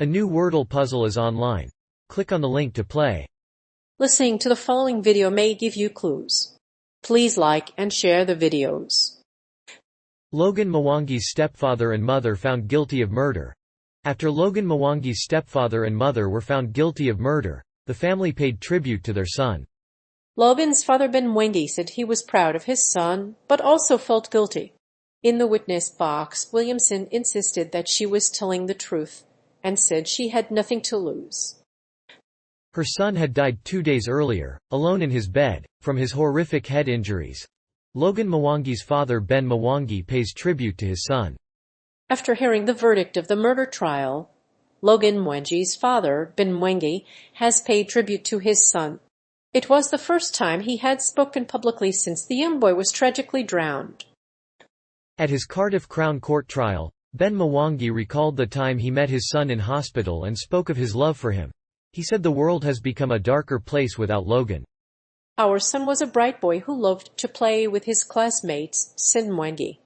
A new Wordle puzzle is online. Click on the link to play. Listening to the following video may give you clues. Please like and share the videos. Logan Mwangi's stepfather and mother found guilty of murder. After Logan Mwangi's stepfather and mother were found guilty of murder, the family paid tribute to their son. Logan's father Ben Mwangi said he was proud of his son, but also felt guilty. In the witness box, Williamson insisted that she was telling the truth and said she had nothing to lose. Her son had died 2 days earlier, alone in his bed, from his horrific head injuries. Logan Mwangi's father Ben Mwangi pays tribute to his son. After hearing the verdict of the murder trial, Logan Mwangi's father, Ben Mwangi, has paid tribute to his son. It was the first time he had spoken publicly since the young boy was tragically drowned. At his Cardiff Crown Court trial, Ben Mwangi recalled the time he met his son in hospital and spoke of his love for him. He said the world has become a darker place without Logan. Our son was a bright boy who loved to play with his classmates, said Mwangi.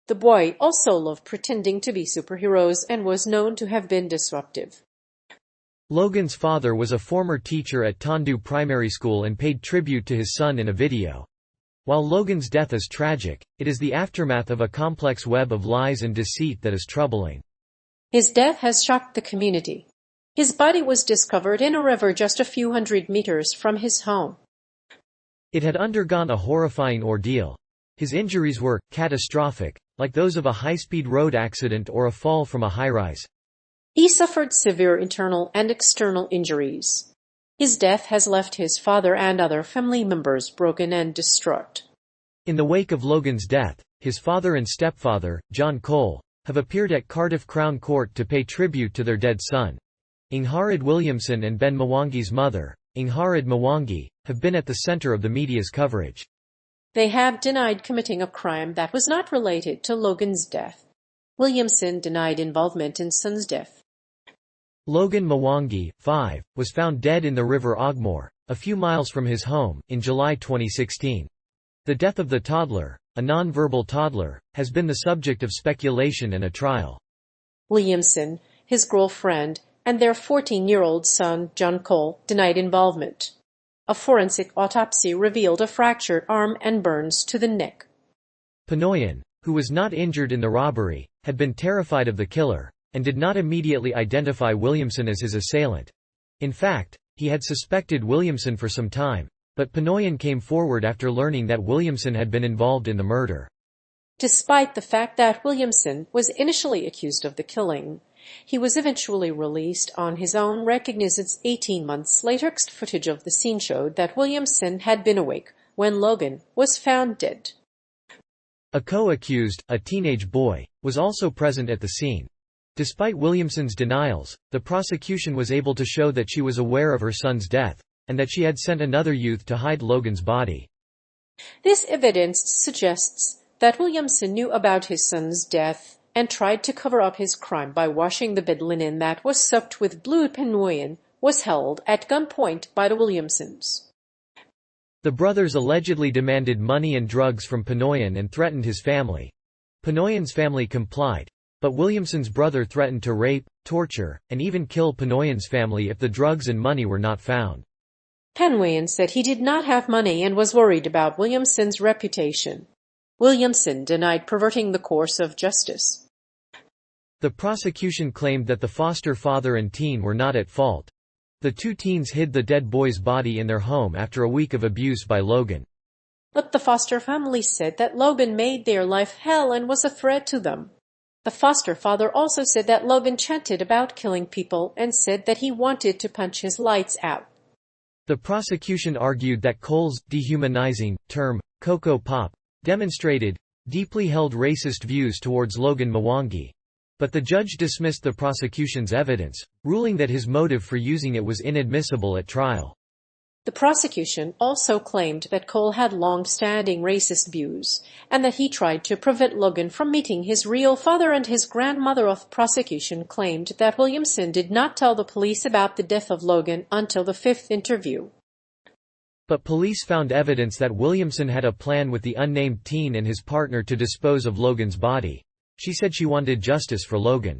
The boy also loved pretending to be superheroes and was known to have been disruptive. Logan's father was a former teacher at Tondu Primary School and paid tribute to his son in a video. While Logan's death is tragic, it is the aftermath of a complex web of lies and deceit that is troubling. His death has shocked the community. His body was discovered in a river just a few hundred meters from his home. It had undergone a horrifying ordeal. His injuries were catastrophic, like those of a high-speed road accident or a fall from a high-rise. He suffered severe internal and external injuries. His death has left his father and other family members broken and distraught. In the wake of Logan's death, his father and stepfather, John Cole, have appeared at Cardiff Crown Court to pay tribute to their dead son. Ingharad Williamson and Ben Mwangi's mother, Ingharad Mwangi, have been at the center of the media's coverage. They have denied committing a crime that was not related to Logan's death. Williamson denied involvement in son's death. Logan Mwangi, 5, was found dead in the River Ogmore, a few miles from his home, in July 2016. The death of the toddler, a non-verbal toddler, has been the subject of speculation and a trial. Williamson, his girlfriend, and their 14-year-old son, John Cole, denied involvement. A forensic autopsy revealed a fractured arm and burns to the neck. Pinoyan, who was not injured in the robbery, had been terrified of the killer, and did not immediately identify Williamson as his assailant. In fact, he had suspected Williamson for some time, but Pinoyan came forward after learning that Williamson had been involved in the murder. Despite the fact that Williamson was initially accused of the killing, he was eventually released on his own, recognized 18 months later. Footage of the scene showed that Williamson had been awake when Logan was found dead. A co-accused, a teenage boy, was also present at the scene. Despite Williamson's denials, the prosecution was able to show that she was aware of her son's death, and that she had sent another youth to hide Logan's body. This evidence suggests that Williamson knew about his son's death and tried to cover up his crime by washing the bed linen that was soaked with blood. Pinoyan was held at gunpoint by the Williamsons. The brothers allegedly demanded money and drugs from Pinoyan and threatened his family. Pinoyan's family complied, but Williamson's brother threatened to rape, torture, and even kill Pinoyan's family if the drugs and money were not found. Pinoyan said he did not have money and was worried about Williamson's reputation. Williamson denied perverting the course of justice. The prosecution claimed that the foster father and teen were not at fault. The two teens hid the dead boy's body in their home after a week of abuse by Logan. But the foster family said that Logan made their life hell and was a threat to them. The foster father also said that Logan chanted about killing people and said that he wanted to punch his lights out. The prosecution argued that Cole's dehumanizing term, Coco Pop, demonstrated deeply held racist views towards Logan Mwangi. But the judge dismissed the prosecution's evidence, ruling that his motive for using it was inadmissible at trial. The prosecution also claimed that Cole had long-standing racist views, and that he tried to prevent Logan from meeting his real father and his grandmother. The prosecution claimed that Williamson did not tell the police about the death of Logan until the 5th interview. But police found evidence that Williamson had a plan with the unnamed teen and his partner to dispose of Logan's body. She said she wanted justice for Logan.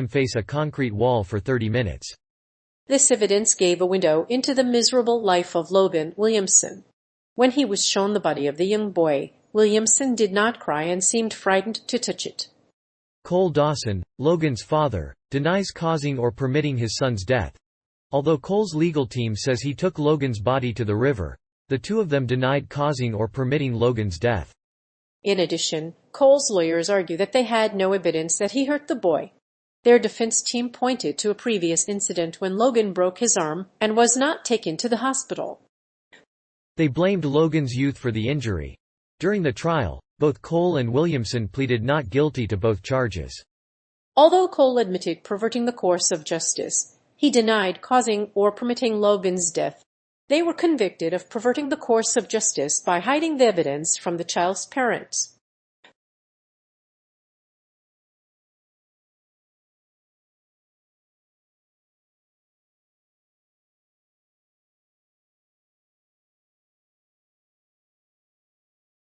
him face a concrete wall for 30 minutes. This evidence gave a window into the miserable life of Logan Williamson. When he was shown the body of the young boy, Williamson did not cry and seemed frightened to touch it. Cole Dawson, Logan's father, denies causing or permitting his son's death. Although Cole's legal team says he took Logan's body to the river, the two of them denied causing or permitting Logan's death. In addition, Cole's lawyers argue that they had no evidence that he hurt the boy. Their defense team pointed to a previous incident when Logan broke his arm and was not taken to the hospital. They blamed Logan's youth for the injury. During the trial, both Cole and Williamson pleaded not guilty to both charges. Although Cole admitted perverting the course of justice, he denied causing or permitting Logan's death. They were convicted of perverting the course of justice by hiding the evidence from the child's parents.